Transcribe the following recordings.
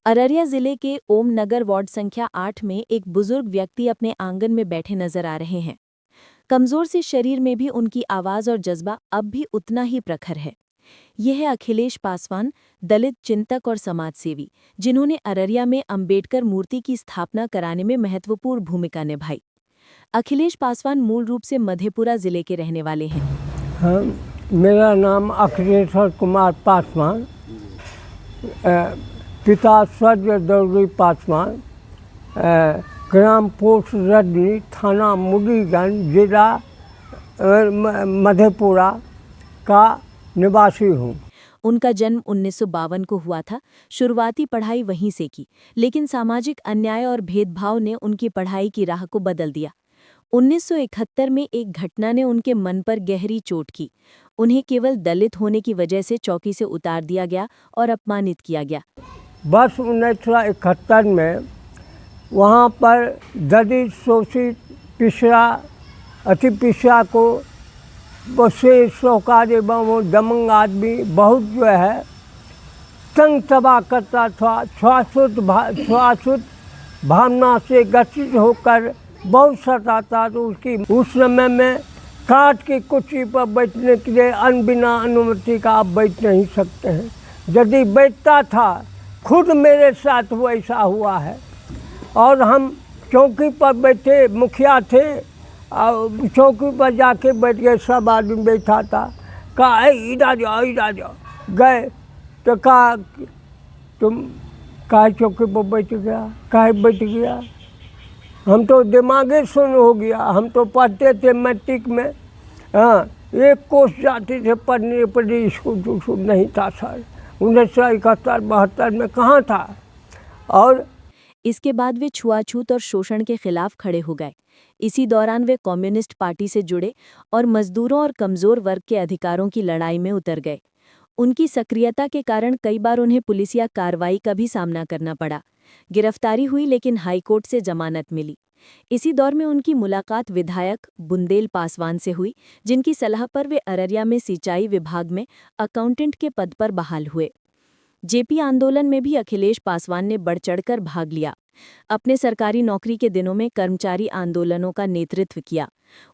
अररिया जिले के ओम नगर वार्ड संख्या 8 में एक बुजुर्ग व्यक्ति अपने आंगन में बैठे नजर आ रहे हैं। कमजोर से शरीर में भी उनकी आवाज और जज्बा अब भी उतना ही प्रखर है। यह है अखिलेश पासवान, दलित चिंतक और समाजसेवी, जिन्होंने अररिया में अंबेडकर मूर्ति की स्थापना कराने में महत्वपूर्ण भूमिका निभाई। अखिलेश पासवान मूल रूप से मधेपुरा जिले के रहने वाले हैं। हाँ, मेरा नाम अखिलेश कुमार पासवान, पिता स्वर्गीय दौलती पासवान, ग्राम पोस्ट रजनी, थाना मुडीगंज, जिला मधेपुरा का निवासी हूँ। उनका जन्म 1952 को हुआ था। शुरुआती पढ़ाई वहीं से की, लेकिन सामाजिक अन्याय और भेदभाव ने उनकी पढ़ाई की राह को बदल दिया। 1971 में एक घटना ने उनके मन पर गहरी चोट की। उन्हें केवल दलित होने की वजह से चौकी से उतार दिया गया और अपमानित किया गया। वर्ष 1971 में वहाँ पर दलित, शोषित, पिछड़ा, अति पिछड़ा को बसे शौकार एवं दमंग आदमी बहुत जो है तंग तबाह करता था। शाश्वत भावना से ग्रसित होकर बहुत सताता। तो उसकी उस समय में काट की कुर्सी पर बैठने के लिए बिना अनुमति का आप बैठ नहीं सकते हैं। यदि बैठता था, खुद मेरे साथ वैसा हुआ है। और हम चौकी पर बैठे, मुखिया थे, और चौकी पर जाके बैठ गए, सब आदमी बैठा था। कहा इधर जाओ। गए तो कहा तुम काहे चौकी पर बैठ गया, काहे बैठ गया। हम तो दिमागे सुन हो गया। हम तो पढ़ते थे मैट्रिक में, हाँ, एक कोर्स जाते थे पढ़ने पर, स्कूल नहीं था सर। 1971-72 में कहाँ था। और इसके बाद वे छुआछूत और शोषण के खिलाफ खड़े हो गए। इसी दौरान वे कम्युनिस्ट पार्टी से जुड़े और मजदूरों और कमजोर वर्ग के अधिकारों की लड़ाई में उतर गए। उनकी सक्रियता के कारण कई बार उन्हें पुलिसिया कार्रवाई का भी सामना करना पड़ा। गिरफ्तारी हुई, लेकिन हाईकोर्ट से जमानत मिली। इसी दौर में उनकी मुलाकात विधायक बुंदेल पासवान से हुई, जिनकी सलाह पर वे अररिया में सिंचाई विभाग में अकाउंटेंट के पद पर बहाल हुए। जेपी आंदोलन में भी अखिलेश पासवान ने बढ़ चढ़कर भाग लिया। अपने सरकारी नौकरी के दिनों में कर्मचारी आंदोलनों का नेतृत्व किया।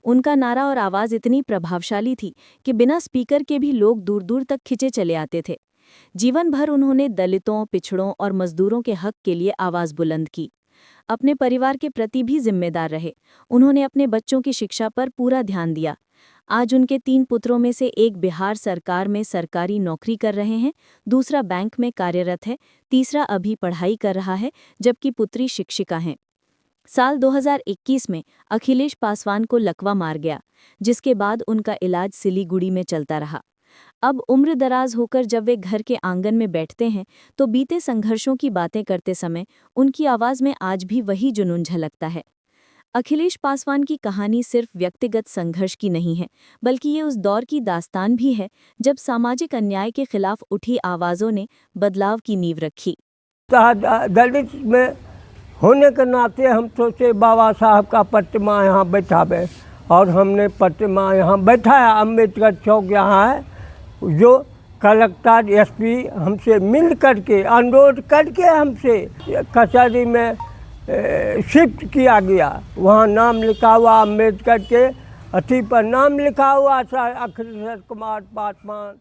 उनका नारा और आवाज इतनी प्रभावशाली थी कि बिना स्पीकर के भी लोग दूर दूर तक खिंचे चले आते थे। जीवन भर उन्होंने दलितों, पिछड़ों और मजदूरों के हक के लिए आवाज बुलंद की। अपने परिवार के प्रति भी जिम्मेदार रहे। उन्होंने अपने बच्चों की शिक्षा पर पूरा ध्यान दिया। आज उनके 3 पुत्रों में से एक बिहार सरकार में सरकारी नौकरी कर रहे हैं, दूसरा बैंक में कार्यरत है, तीसरा अभी पढ़ाई कर रहा है, जबकि पुत्री शिक्षिका हैं। साल 2021 में अखिलेश पासवान को लकवा मार गया, जिसके बाद उनका इलाज सिलीगुड़ी में चलता रहा। अब उम्र दराज होकर जब वे घर के आंगन में बैठते हैं, तो बीते संघर्षों की बातें करते समय उनकी आवाज में आज भी वही जुनून झलकता है। अखिलेश पासवान की कहानी सिर्फ व्यक्तिगत संघर्ष की नहीं है, बल्कि ये उस दौर की दास्तान भी है जब सामाजिक अन्याय के खिलाफ उठी आवाज़ों ने बदलाव की नींव रखी। दलित में होने के नाते हम सोचे बाबा साहब का प्रतिमा यहाँ बैठावे, और हमने प्रतिमा यहाँ बैठाया। अम्बेडकर चौक यहाँ है, जो कलेक्टर एसपी हमसे मिल करके अनुरोध करके हमसे कचहरी में शिफ्ट किया गया। वहाँ नाम लिखा हुआ, अम्बेडकर के अथी पर नाम लिखा हुआ था, अखिलेश कुमार पासवान।